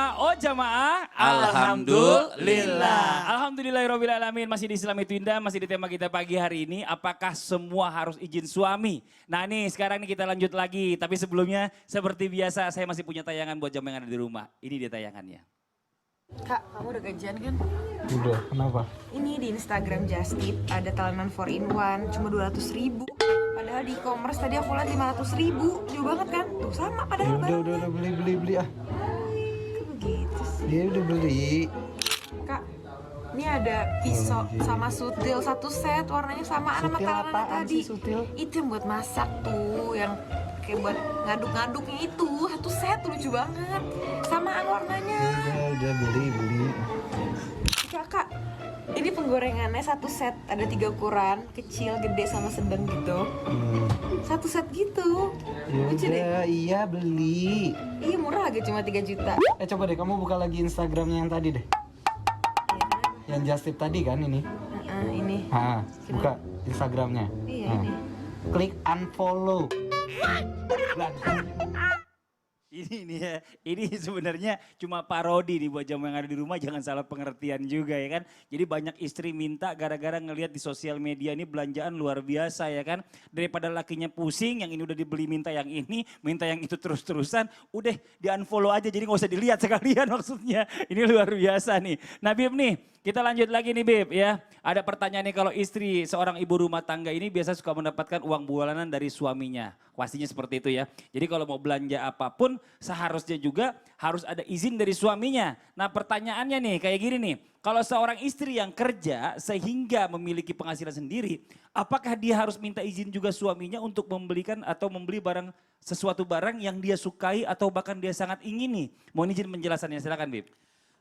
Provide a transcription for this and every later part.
Jamaah, oh jamaah. Alhamdulillah. Alhamdulillahirabbil alamin. Masih di Islam itu indah, masih di tema kita pagi hari ini. Apakah semua harus izin suami? Nah nih sekarang nih kita lanjut lagi. Tapi sebelumnya seperti biasa saya masih punya tayangan buat jamaah yang ada di rumah. Ini dia tayangannya. Kak, kamu udah gajian kan? Udah, kenapa? Ini di Instagram Justip ada talenan 4-in-1 cuma 200.000. Padahal di e-commerce tadi aku lihat 500.000. Jauh banget kan? Tuh sama padahal Udah beli ah. Kok begitu sih? Dia udah beli. Kak, ini ada pisau sama sutil satu set, warnanya samaan sama Sutil talenan apaan tadi. sih, sutil? Itu yang buat masak tuh, yang kayak buat ngaduk-ngaduknya itu. Satu set lucu banget. Samaan warnanya. Udah beli. Kak, ini penggorengannya satu set, ada 3 ukuran, kecil, gede, sama sedang gitu. Satu set gitu. Lucu deh. Yaudah, iya beli. Iya murah lagi, cuma 3 juta. Coba deh kamu buka lagi Instagramnya yang tadi deh. Yang Justip tadi kan ini. Ini. Buka Instagramnya. Iya ini. Klik unfollow. Ini ya, ini sebenarnya cuma parodi nih buat jamaah yang ada di rumah, jangan salah pengertian juga ya kan. Jadi banyak istri minta gara-gara ngelihat di sosial media ini belanjaan luar biasa ya kan. Daripada lakinya pusing, yang ini udah dibeli minta yang ini, minta yang itu terus-terusan, udah di unfollow aja jadi gak usah dilihat sekalian maksudnya. Ini luar biasa nih. Nah Bib nih, kita lanjut lagi nih Bib ya. Ada pertanyaan nih, kalau istri seorang ibu rumah tangga ini biasa suka mendapatkan uang bulanan dari suaminya. Pastinya seperti itu ya. Jadi kalau mau belanja apapun seharusnya juga harus ada izin dari suaminya. Nah pertanyaannya nih kayak gini nih. Kalau seorang istri yang kerja sehingga memiliki penghasilan sendiri. Apakah dia harus minta izin juga suaminya untuk membelikan atau membeli sesuatu barang yang dia sukai atau bahkan dia sangat ingini? Mohon izin penjelasannya, silakan Bib.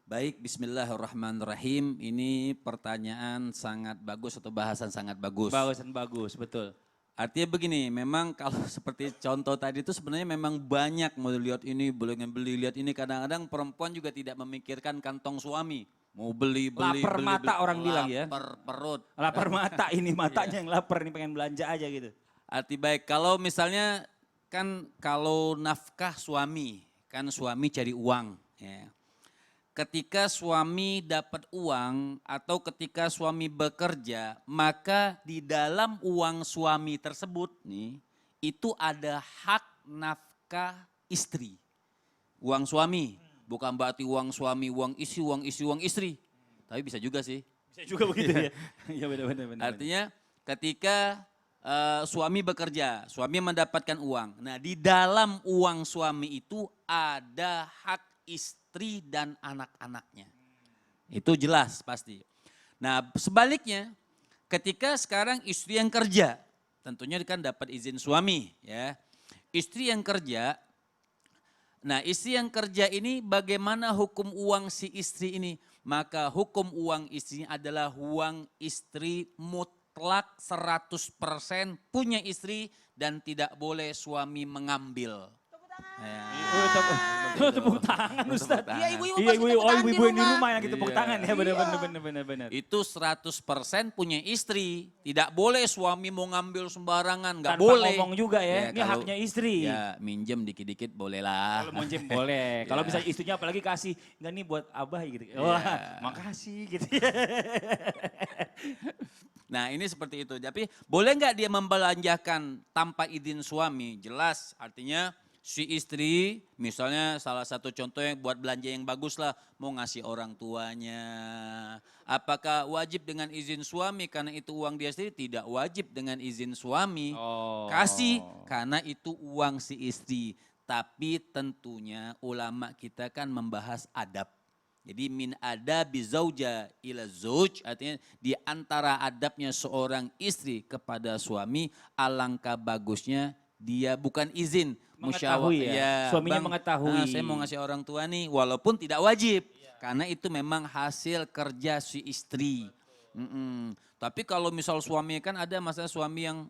Baik, bismillahirrahmanirrahim. Ini pertanyaan sangat bagus atau bahasan sangat bagus. Bagus, betul. Artinya begini, memang kalau seperti contoh tadi itu sebenarnya memang banyak mau lihat ini, boleh beli lihat ini. Kadang-kadang perempuan juga tidak memikirkan kantong suami. Mau beli. Lapar mata orang bilang ya. Lapar perut. Lapar mata, ini matanya yang lapar, ini pengen belanja aja gitu. Arti baik, kalau misalnya kan kalau nafkah suami, kan suami cari uang. Ya. Ketika suami dapat uang atau ketika suami bekerja, maka di dalam uang suami tersebut nih, itu ada hak nafkah istri. Uang suami, bukan berarti uang suami, uang istri. Tapi bisa juga sih. Bisa juga begitu ya. Iya benar. Artinya ketika suami bekerja, suami mendapatkan uang. Nah di dalam uang suami itu ada hak istri dan anak-anaknya. Itu jelas pasti. Nah sebaliknya ketika sekarang istri yang kerja, tentunya kan dapat izin suami ya. Istri yang kerja, nah istri yang kerja ini bagaimana hukum uang si istri ini? Maka hukum uang istri adalah uang istri mutlak 100% punya istri dan tidak boleh suami mengambil. Tepuk tangan Ustaz. Iya ibu-ibu Iya pasti tepuk tangan ibu-ibu yang di rumah yang tepuk Iya. tangan ya benar. Itu 100% punya istri. Tidak boleh suami mau ngambil sembarangan, nggak Tanpa boleh. ngomong juga ya, ini kalau- haknya istri. Ya minjem dikit-dikit boleh lah. Kalau monjem boleh. Kalau misalnya istrinya apalagi kasih, enggak nih buat abah gitu. Wah, makasih gitu ya. Nah ini seperti itu. Tapi boleh nggak dia membelanjakan tanpa izin suami? Jelas artinya si istri misalnya salah satu contohnya buat belanja yang bagus lah. Mau ngasih orang tuanya. Apakah wajib dengan izin suami karena itu uang dia sendiri? Tidak wajib dengan izin suami. Kasih karena itu uang si istri. Tapi tentunya ulama kita kan membahas adab. Jadi min adabi zauja ila zauj, artinya di antara adabnya seorang istri kepada suami, alangkah bagusnya dia bukan izin. Mengetahui ya, suaminya mengetahui. Saya mau ngasih orang tua nih walaupun tidak wajib. Karena itu memang hasil kerja si istri. Tapi kalau misal suami kan ada masalah suami yang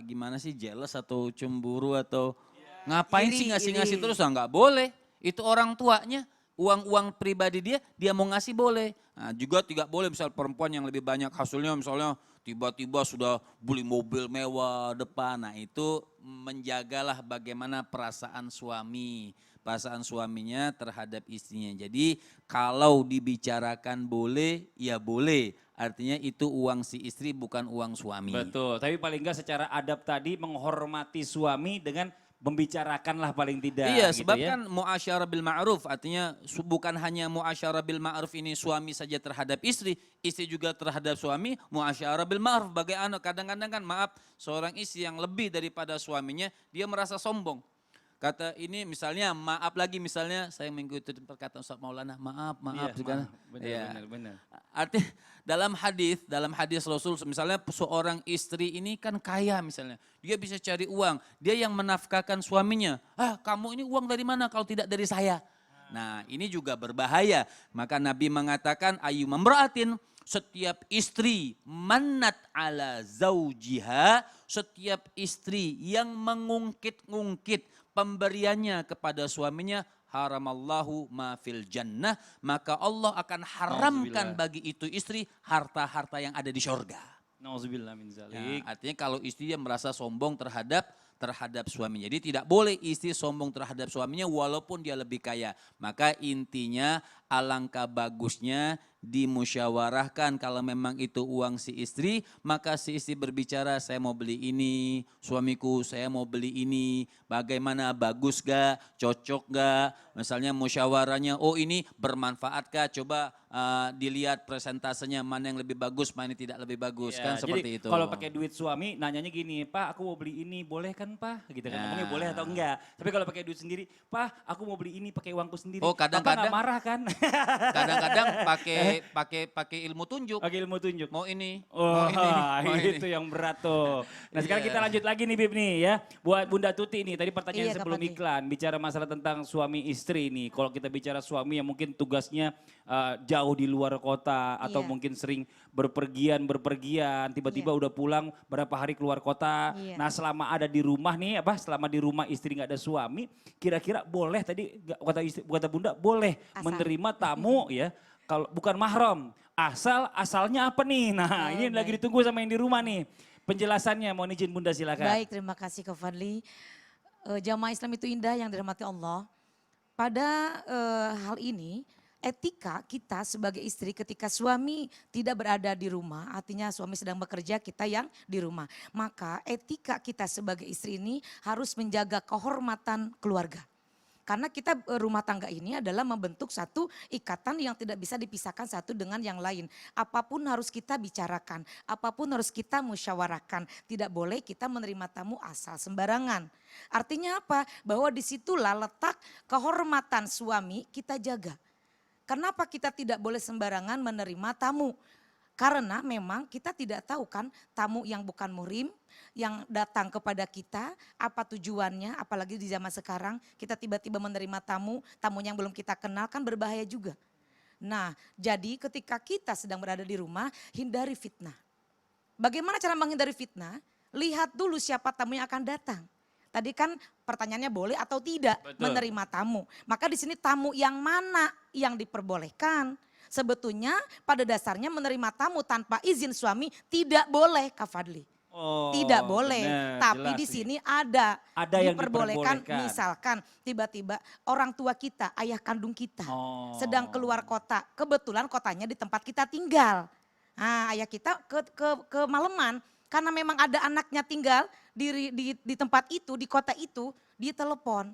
gimana sih jealous atau cemburu atau ngapain sih ngasih-ngasih terus, nggak boleh. Itu orang tuanya. Uang-uang pribadi dia mau ngasih boleh. Nah, juga tidak boleh misal perempuan yang lebih banyak hasilnya misalnya tiba-tiba sudah beli mobil mewah depan. Nah itu menjagalah bagaimana perasaan suami. perasaan suaminya terhadap istrinya. Jadi kalau dibicarakan boleh, ya boleh. Artinya itu uang si istri bukan uang suami. Betul, tapi paling enggak secara adab tadi menghormati suami dengan membicarakan lah paling tidak. Iya, gitu sebab ya. kan muasyarah bil ma'ruf, artinya bukan hanya muasyarah bil ma'ruf ini suami saja terhadap istri, istri juga terhadap suami, muasyarah bil ma'ruf. Bagaimana kadang-kadang kan maaf, seorang istri yang lebih daripada suaminya, dia merasa sombong. Kata ini misalnya maaf lagi misalnya saya mengikuti perkataan Ustaz Maulana, maaf Iya, segala. benar, Iya. benar. Artinya dalam hadis Rasul misalnya seorang istri ini kan kaya misalnya. Dia bisa cari uang, dia yang menafkahkan suaminya. Ah, kamu ini uang dari mana kalau tidak dari saya? Nah, ini juga berbahaya. Maka Nabi mengatakan ayu memraatin, setiap istri manat ala zaujiha, setiap istri yang mengungkit-ungkit pemberiannya kepada suaminya, haramallahu ma fil jannah, maka Allah akan haramkan bagi itu istri harta-harta yang ada di syurga. Nauzubillah min Ya, zalik. artinya kalau istri dia merasa sombong terhadap suaminya. Jadi tidak boleh istri sombong terhadap suaminya walaupun dia lebih kaya. Maka intinya alangkah bagusnya dimusyawarahkan kalau memang itu uang si istri, maka si istri berbicara saya mau beli ini, suamiku saya mau beli ini, bagaimana bagus gak, cocok gak, misalnya musyawarahnya oh ini bermanfaat gak, coba dilihat presentasenya mana yang lebih bagus, mana yang tidak lebih bagus, Ya, kan seperti jadi itu. kalau pakai duit suami nanyanya gini, Pak aku mau beli ini boleh kan Pak? Gitu kan, Ya. ngomongnya boleh atau enggak. Tapi kalau pakai duit sendiri, Pak aku mau beli ini pakai uangku sendiri. Oh, Bapak kadang-kadang- nggak marah kan? Kadang-kadang pakai ilmu tunjuk. Pakai ilmu tunjuk. Mau ini, Oh, mau ini, mau ini. itu yang berat tuh. Nah sekarang Iya. kita lanjut lagi nih Bib nih ya. Buat Bunda Tuti nih, tadi pertanyaan Iya, Kak sebelum Fadli. iklan. Bicara masalah tentang suami istri nih. Kalau kita bicara suami yang mungkin tugasnya jauh di luar kota. Atau Iya. mungkin sering berpergian, tiba-tiba udah pulang berapa hari keluar kota. Iya. Nah selama ada di rumah nih, selama di rumah istri nggak ada suami, kira-kira boleh tadi kata Bunda boleh Asal. menerima tamu ya. Kalau bukan mahram, asalnya apa nih? Nah, Oh, ini lagi baik. ditunggu sama yang di rumah nih. Penjelasannya mohon izin Bunda silakan. Baik, terima kasih Kak Fadli. Jamaah Islam itu indah yang dirahmati Allah. Pada hal ini, etika kita sebagai istri ketika suami tidak berada di rumah, artinya suami sedang bekerja, kita yang di rumah. Maka etika kita sebagai istri ini harus menjaga kehormatan keluarga. Karena kita rumah tangga ini adalah membentuk satu ikatan yang tidak bisa dipisahkan satu dengan yang lain. Apapun harus kita bicarakan, apapun harus kita musyawarahkan. Tidak boleh kita menerima tamu asal sembarangan. Artinya apa? Bahwa disitulah letak kehormatan suami kita jaga. Kenapa kita tidak boleh sembarangan menerima tamu? Karena memang kita tidak tahu kan tamu yang bukan muhrim yang datang kepada kita apa tujuannya, apalagi di zaman sekarang kita tiba-tiba menerima tamu yang belum kita kenal kan berbahaya juga. Nah jadi ketika kita sedang berada di rumah hindari fitnah. Bagaimana cara menghindari fitnah? Lihat dulu siapa tamu yang akan datang. Tadi kan pertanyaannya boleh atau tidak menerima tamu. Maka di sini tamu yang mana yang diperbolehkan? Sebetulnya pada dasarnya menerima tamu tanpa izin suami tidak boleh Kak Fadli. Oh, Tidak boleh. benar, Tapi jelas di nih. sini ada yang diperbolehkan. diperbolehkan. Misalkan tiba-tiba orang tua kita, ayah kandung kita Oh. sedang keluar kota. Kebetulan kotanya di tempat kita tinggal. Nah, ayah kita ke Maleman karena memang ada anaknya tinggal di tempat itu, di kota itu, dia telepon.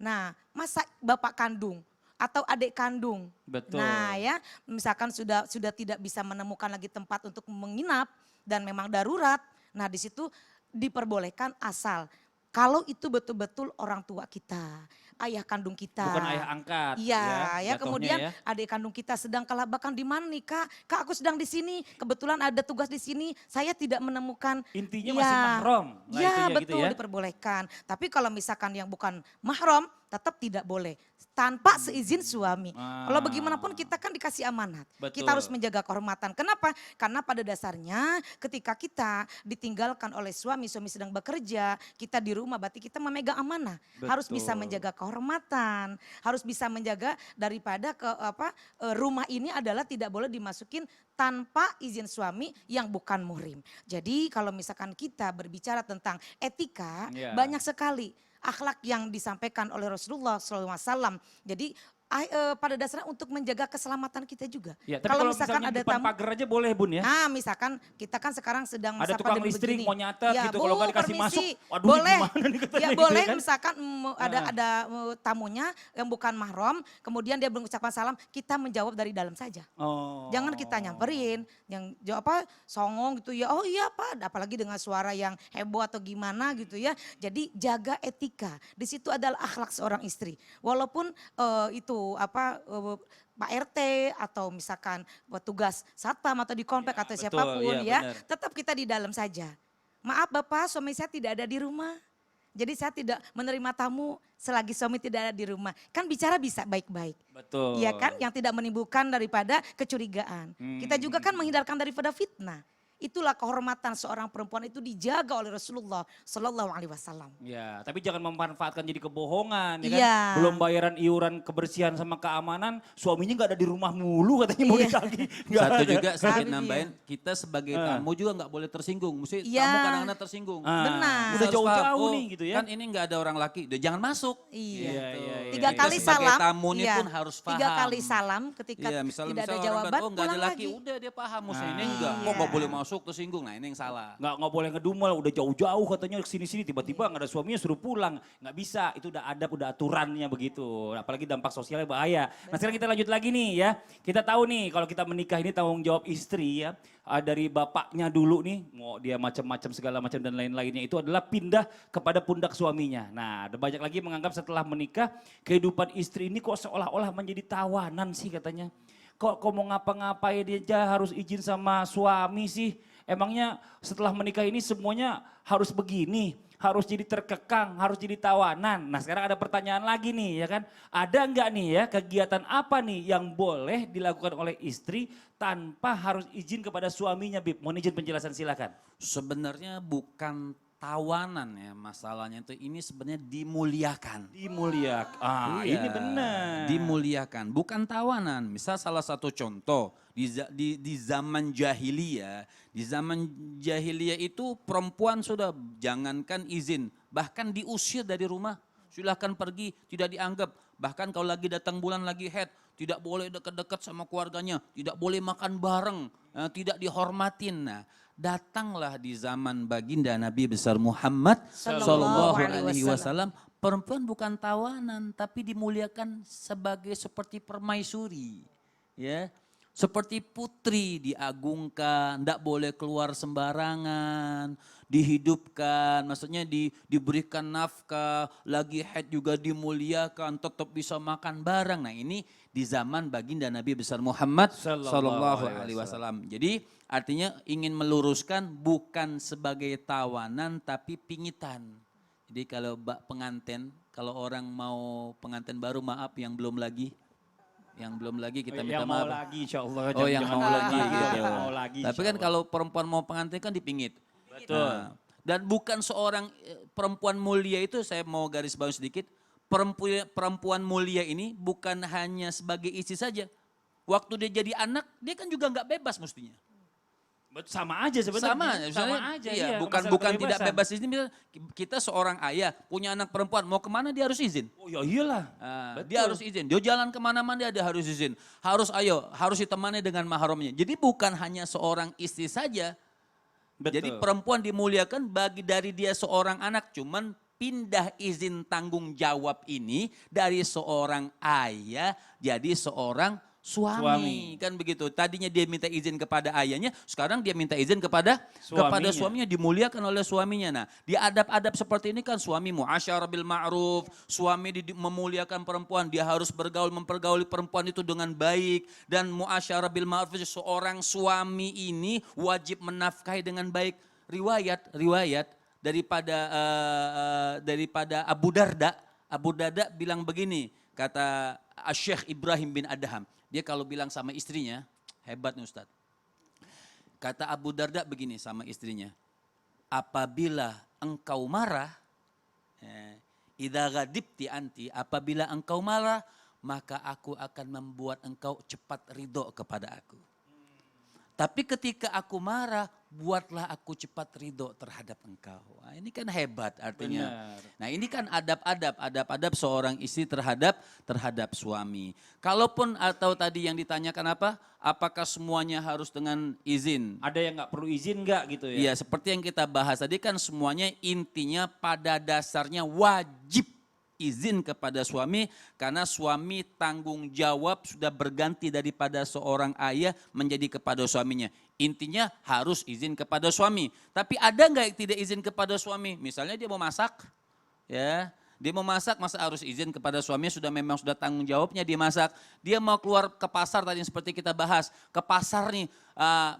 Nah, masa bapak kandung atau adik kandung. Betul. Nah ya, misalkan sudah tidak bisa menemukan lagi tempat untuk menginap dan memang darurat. Nah di situ diperbolehkan asal kalau itu betul-betul orang tua kita, ayah kandung kita. Bukan ayah angkat. Iya, ya, jatuhnya kemudian ya. adik kandung kita sedang kelabakan di mana nih Kak? Kak aku sedang di sini, kebetulan ada tugas di sini, saya tidak menemukan. Intinya masih mahram. Nah, Iya intinya betul gitu ya. diperbolehkan. Tapi kalau misalkan yang bukan mahram tetap tidak boleh. Tanpa seizin suami. Kalau bagaimanapun kita kan dikasih amanat. Betul. Kita harus menjaga kehormatan. Kenapa? Karena pada dasarnya ketika kita ditinggalkan oleh suami sedang bekerja, kita di rumah berarti kita memegang amanah. Harus bisa menjaga kehormatan. kehormatan. Harus bisa menjaga daripada rumah ini adalah tidak boleh dimasukin tanpa izin suami yang bukan muhrim. Jadi kalau misalkan kita berbicara tentang etika, Iya. banyak sekali akhlak yang disampaikan oleh Rasulullah SAW. Jadi pada dasarnya untuk menjaga keselamatan kita juga. Ya, tapi kalau misalnya ada depan tamu, pagar aja boleh Bun ya? nah misalkan kita kan sekarang sedang Ada masa tukang pandemi listrik begini. mau nyatet gitu, kalau nggak dikasih masuk, waduh, boleh. gimana nih katanya Ya gitu boleh ya kan? misalkan ada tamunya yang bukan mahram, kemudian dia mengucapkan salam, kita menjawab dari dalam saja. Oh. Jangan kita nyamperin, yang jawab songong gitu ya, oh iya Pak, apalagi dengan suara yang heboh atau gimana gitu ya. Jadi jaga etika, di situ adalah akhlak seorang istri. Walaupun Pak RT atau misalkan petugas satpam atau di komplek Ya, atau betul, siapapun ya, ya, benar. tetap kita di dalam saja. Maaf Bapak, suami saya tidak ada di rumah. Jadi saya tidak menerima tamu selagi suami tidak ada di rumah. Kan bicara bisa baik-baik. Betul. Iya kan, yang tidak menimbulkan daripada kecurigaan. Kita juga kan menghindarkan daripada fitnah. Itulah kehormatan seorang perempuan itu dijaga oleh Rasulullah Shallallahu Alaihi Wasallam. Ya, tapi jangan memanfaatkan jadi kebohongan ya kan. Iya. Belum bayaran iuran kebersihan sama keamanan, suaminya nggak ada di rumah mulu katanya mau Iya. ditagih. Nggak Satu ada. juga sedikit Habis nambahin, kita sebagai tamu juga nggak boleh tersinggung. Mesti Iya. tamu kadang-kadang tersinggung. Ah, Benar. Udah Harus jauh-jauh paham, nih gitu ya. Kan ini nggak ada orang laki, udah jangan masuk. Iya. Iya, iya, iya. Tiga Kita kali sebagai salam. tamu ini iya. pun harus paham. 3 kali salam ketika Iya, misalnya, tidak ada orang jawaban, bilang, oh nggak ada pulang laki, lagi. udah dia paham. Maksudnya ini Ah. enggak, kok Iya. nggak boleh masuk tersinggung. Nah ini yang salah. Nggak boleh ngedumel, udah jauh-jauh katanya sini-sini tiba-tiba nggak ada suaminya suruh pulang. Nggak bisa, itu udah adab, udah aturannya begitu. Apalagi dampak sosialnya bahaya. Nah sekarang kita lanjut lagi nih ya. Kita tahu nih kalau kita menikah ini tanggung jawab istri ya. Dari bapaknya dulu nih, mau dia macam-macam segala macam dan lain-lainnya itu adalah pindah kepada pundak suaminya. Nah ada banyak lagi menganggap setelah menikah kehidupan istri ini kok seolah-olah menjadi tawanan sih katanya. Kok mau ngapa-ngapain aja harus izin sama suami sih. Emangnya setelah menikah ini semuanya harus begini, harus jadi terkekang, harus jadi tawanan. Nah sekarang ada pertanyaan lagi nih ya kan. Ada nggak nih ya kegiatan apa nih yang boleh dilakukan oleh istri tanpa harus izin kepada suaminya Bib? Mohon izin penjelasan silakan. Sebenarnya bukan tawanan ya masalahnya itu, ini sebenarnya dimuliakan. Dimuliakan, Iya, ini benar. Dimuliakan, bukan tawanan. Misal salah satu contoh di zaman jahiliyah, itu perempuan sudah jangankan izin, bahkan diusir dari rumah. Silahkan pergi, tidak dianggap. Bahkan kalau lagi datang bulan lagi haid, tidak boleh dekat-dekat sama keluarganya, tidak boleh makan bareng, tidak dihormatin. Nah, datanglah di zaman baginda Nabi besar Muhammad Sallallahu Alaihi Wasallam, perempuan bukan tawanan tapi dimuliakan sebagai seperti permaisuri, ya, seperti putri diagungkan, tidak boleh keluar sembarangan, dihidupkan, maksudnya diberikan nafkah, lagi haid juga dimuliakan, tetap bisa makan bareng. Nah ini di zaman baginda Nabi besar Muhammad Sallallahu Alaihi Wasallam. Jadi artinya ingin meluruskan bukan sebagai tawanan tapi pingitan. Jadi kalau pengantin, kalau orang mau pengantin baru maaf yang belum lagi. Yang belum lagi kita minta yang mau maaf. lagi insya Allah. Oh yang mau lagi gitu. Yang mau lagi. Tapi kan kalau perempuan mau pengantin kan dipingit. Betul. Nah, dan bukan seorang perempuan mulia itu, saya mau garis bawah sedikit. Perempuan mulia ini bukan hanya sebagai istri saja. Waktu dia jadi anak, dia kan juga nggak bebas mestinya. Sama aja sebenarnya. Sama Sama aja. iya, masalah bukan tidak kebebasan. bebas izin. Misal kita seorang ayah punya anak perempuan, mau kemana dia harus izin. Oh ya iyalah. Nah, Betul. dia harus izin. Dia jalan kemana-mana dia harus izin. Harus ditemani dengan mahramnya. Jadi bukan hanya seorang istri saja. Betul. Jadi perempuan dimuliakan dari dia seorang anak, cuman pindah izin tanggung jawab ini dari seorang ayah jadi seorang suami. Kan begitu. Tadinya dia minta izin kepada ayahnya, sekarang dia minta izin kepada suaminya, dimuliakan oleh suaminya. Nah, di adab-adab seperti ini kan suami muasyarah bil ma'ruf, suami memuliakan perempuan, dia harus mempergauli perempuan itu dengan baik, dan muasyarah bil ma'ruf, seorang suami ini wajib menafkahi dengan baik. Riwayat daripada Abu Darda bilang begini, kata Syekh Ibrahim bin Adham. Dia kalau bilang sama istrinya, hebat nih Ustadz. Kata Abu Darda begini sama istrinya, apabila engkau marah, idza ghadibti anti, apabila engkau marah, maka aku akan membuat engkau cepat ridho kepada aku. Tapi ketika aku marah, buatlah aku cepat ridho terhadap engkau. Nah, ini kan hebat artinya. Benar. Nah ini kan adab-adab seorang istri terhadap suami. Kalaupun atau tadi yang ditanyakan apa? Apakah semuanya harus dengan izin? Ada yang nggak perlu izin nggak gitu ya? Iya, seperti yang kita bahas tadi kan semuanya intinya pada dasarnya wajib izin kepada suami karena suami tanggung jawab sudah berganti daripada seorang ayah menjadi kepada suaminya. Intinya harus izin kepada suami. Tapi ada nggak yang tidak izin kepada suami? Misalnya dia mau masak, ya. Dia mau masak, masa harus izin kepada suaminya memang sudah tanggung jawabnya dia masak. Dia mau keluar ke pasar tadi seperti kita bahas. Ke pasar nih,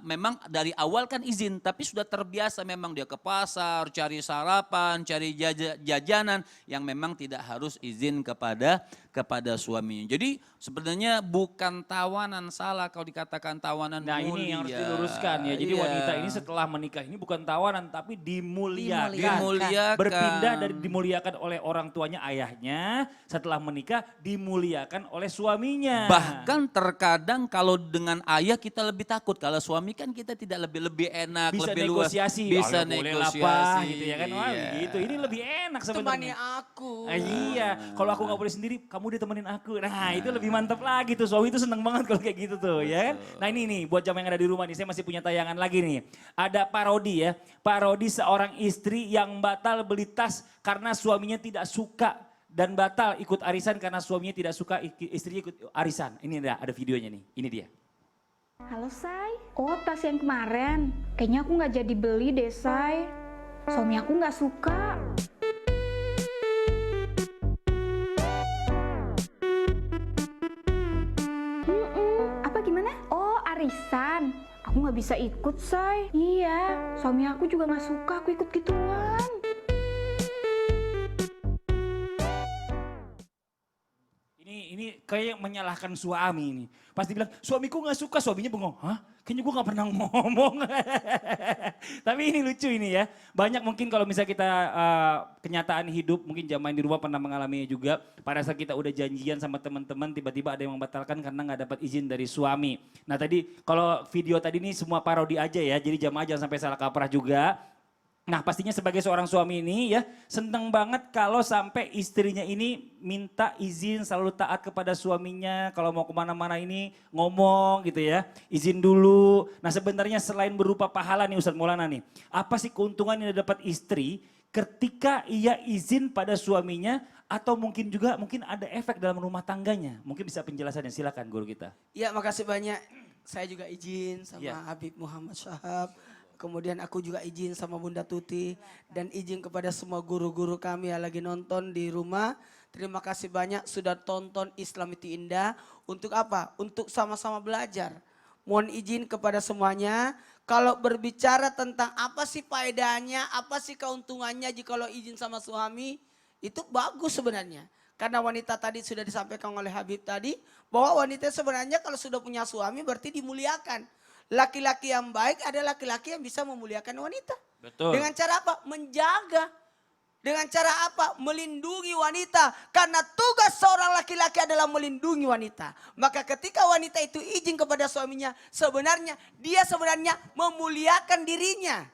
memang dari awal kan izin. Tapi sudah terbiasa memang dia ke pasar, cari sarapan, cari jajanan. Yang memang tidak harus izin kepada suaminya. Jadi sebenarnya bukan tawanan, salah kalau dikatakan tawanan Nah mulia. ini yang harus diluruskan ya. Jadi Iya. wanita ini setelah menikah ini bukan tawanan tapi dimuliakan. Dimuliakan. Berpindah dari dimuliakan oleh orang tuanya ayahnya, setelah menikah dimuliakan oleh suaminya. Bahkan terkadang kalau dengan ayah kita lebih takut. Kalau suami kan kita tidak lebih enak, bisa lebih luas. negosiasi. Bisa "Ah, boleh lah, negosiasi. Pak," gitu ya kan. Wah, Iya. gitu. Ini lebih enak Temani sebenarnya. aku. Iya, kalau aku nggak boleh sendiri, kamu ditemenin aku. Nah itu lebih mantap lagi tuh, suami itu seneng banget kalau kayak gitu tuh, ya kan. Nah ini nih, buat jam yang ada di rumah nih, saya masih punya tayangan lagi nih. Ada parodi ya, parodi seorang istri yang batal beli tas karena suaminya tidak suka. Dan batal ikut arisan karena suaminya tidak suka istrinya ikut arisan. Ini ada videonya nih, ini dia. Halo Say, oh tas yang kemarin, kayaknya aku nggak jadi beli deh Say. Suami aku nggak suka. Apa gimana? Oh arisan, aku nggak bisa ikut Say. Iya, suami aku juga nggak suka aku ikut gituan. Ini kayak menyalahkan suami ini. Pasti bilang, suamiku gak suka, suaminya bengong. Hah? Kayaknya gue gak pernah ngomong. Tapi ini lucu ini ya. Banyak mungkin kalau misalnya kita kenyataan hidup, mungkin jamaah di rumah pernah mengalaminya juga. Pada saat kita udah janjian sama teman-teman, tiba-tiba ada yang membatalkan karena gak dapat izin dari suami. Nah tadi, kalau video tadi ini semua parodi aja ya. Jadi jamaah jangan sampai salah kaprah juga. Nah pastinya sebagai seorang suami ini ya seneng banget kalau sampai istrinya ini minta izin selalu taat kepada suaminya. Kalau mau kemana-mana ini ngomong gitu ya, izin dulu. Nah sebenarnya selain berupa pahala nih Ustadz Maulana nih. Apa sih keuntungan yang dapat istri ketika ia izin pada suaminya atau mungkin juga ada efek dalam rumah tangganya. Mungkin bisa penjelasannya, silakan guru kita. Ya makasih banyak, saya juga izin sama Ya. Habib Muhammad Syahab. Kemudian aku juga izin sama Bunda Tuti dan izin kepada semua guru-guru kami yang lagi nonton di rumah. Terima kasih banyak sudah tonton Islam itu Indah. Untuk apa? Untuk sama-sama belajar. Mohon izin kepada semuanya. Kalau berbicara tentang apa sih faedahnya, apa sih keuntungannya jikalau izin sama suami, itu bagus sebenarnya. Karena wanita tadi sudah disampaikan oleh Habib tadi, bahwa wanita sebenarnya kalau sudah punya suami berarti dimuliakan. Laki-laki yang baik adalah laki-laki yang bisa memuliakan wanita. Betul. Dengan cara apa? Menjaga. Dengan cara apa? Melindungi wanita. Karena tugas seorang laki-laki adalah melindungi wanita. Maka ketika wanita itu izin kepada suaminya, dia sebenarnya memuliakan dirinya.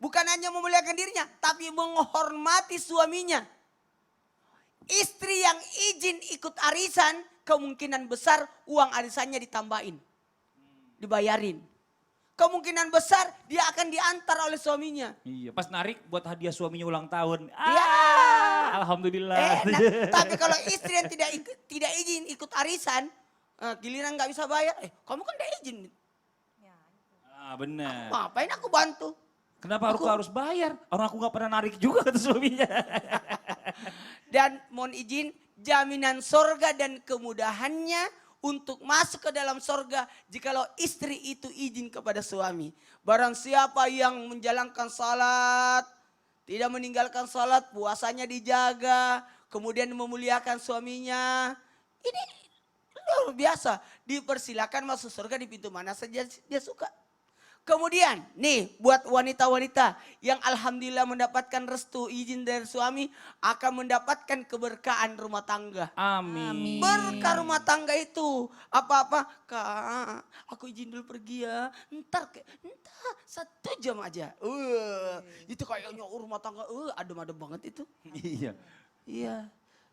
Bukan hanya memuliakan dirinya, tapi menghormati suaminya. Istri yang izin ikut arisan, kemungkinan besar uang arisannya ditambahin. Dibayarin. Kemungkinan besar dia akan diantar oleh suaminya. Iya, pas narik buat hadiah suaminya ulang tahun. Iya. Alhamdulillah. Enak. Tapi kalau istri yang tidak izin ikut arisan, giliran nggak bisa bayar, kamu kan udah izin. Benar. Ngapain aku bantu? Kenapa aku harus bayar? Orang aku gak pernah narik juga kata suaminya. Dan mohon izin, jaminan sorga dan kemudahannya untuk masuk ke dalam sorga jikalau istri itu izin kepada suami. Barang siapa yang menjalankan salat, tidak meninggalkan salat, puasanya dijaga, kemudian memuliakan suaminya. Ini luar biasa, dipersilakan masuk surga di pintu mana saja dia suka. Kemudian nih buat wanita-wanita yang alhamdulillah mendapatkan restu izin dari suami akan mendapatkan keberkahan rumah tangga. Amin. Berkah rumah tangga itu apa-apa, Kak, aku izin dulu pergi ya. Entar 1 jam aja. Itu kayaknya rumah tangga adem-adem banget itu. Iya. Iya.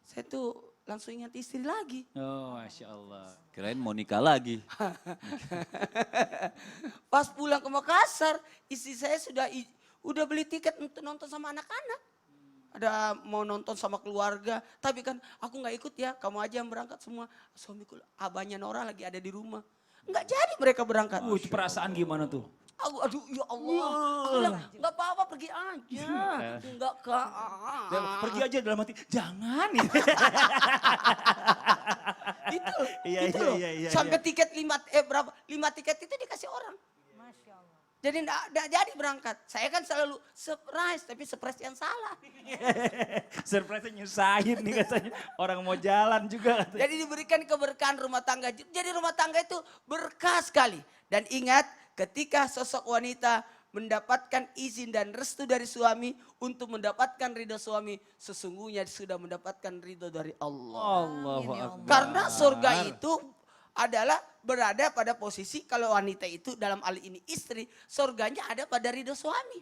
Saya tuh langsung ingat istri lagi. Oh, Masya Allah. Kirain mau nikah lagi. Pas pulang ke Makassar, istri saya udah beli tiket untuk nonton sama anak-anak. Ada mau nonton sama keluarga, tapi kan aku nggak ikut ya, kamu aja yang berangkat semua. Suamiku, abahnya Nora lagi ada di rumah. Nggak jadi mereka berangkat. Itu perasaan gimana tuh? Aduh ya Allah. Aku bilang, nggak apa-apa pergi aja. Nggak Kak. Pergi aja dalam hati, jangan. Itu, Iya, itu iya, loh. iya, iya, Sampai tiket 5 tiket itu dikasih orang. Jadi enggak jadi berangkat. Saya kan selalu surprise, tapi surprise yang salah. Surprise nyusahin nih katanya. Orang mau jalan juga katanya. Jadi diberikan keberkahan rumah tangga. Jadi rumah tangga itu berkah sekali. Dan ingat, ketika sosok wanita mendapatkan izin dan restu dari suami untuk mendapatkan ridho suami, sesungguhnya sudah mendapatkan ridho dari Allah. Allahu Amin, ya Akbar. Karena surga itu adalah berada pada posisi kalau wanita itu dalam hal ini istri, surganya ada pada ridho suami.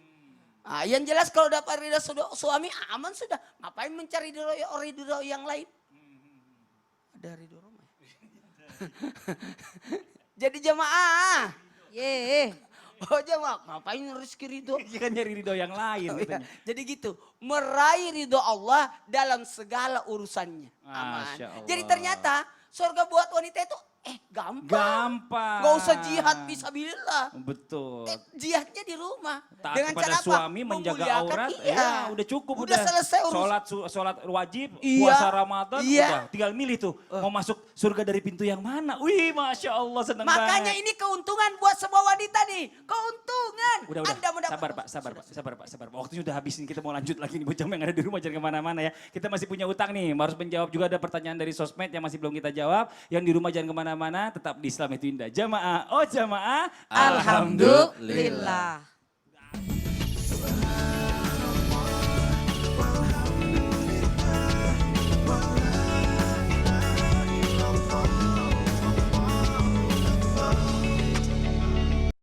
Nah, yang jelas kalau dapat ridho suami aman sudah. Ngapain mencari ridho yang lain? Ada ridho rumah. Jadi jamaah. Ye. Oh jamaah, ngapain rezeki ridho? Dia kan nyari ridho yang lain katanya. Jadi gitu, meraih ridho Allah dalam segala urusannya. Aman. Masya Allah. Jadi ternyata surga buat wanita itu gampang. Gampang. Gak usah jihad fisabilillah. Betul. Jihadnya di rumah. Taat kepada suami, menjaga Memuliakan, aurat, iya. ya udah cukup. Udah selesai Sholat wajib, Iya. puasa Ramadan, Iya. udah tinggal milih tuh. Mau masuk surga dari pintu yang mana. Wih Masya Allah seneng Makanya banget. ini keuntungan buat semua wanita nih. Keuntungan. Udah. Anda mendapat. Sabar Pak. Waktunya udah habis nih, kita mau lanjut lagi nih. Buat jam yang ada di rumah, jangan kemana-mana ya. Kita masih punya utang nih, harus menjawab juga ada pertanyaan dari sosmed yang masih belum kita jawab. Yang di rumah jangan kemana-mana, tetap di Islam itu Indah. Jamaah, oh jamaah. Alhamdulillah.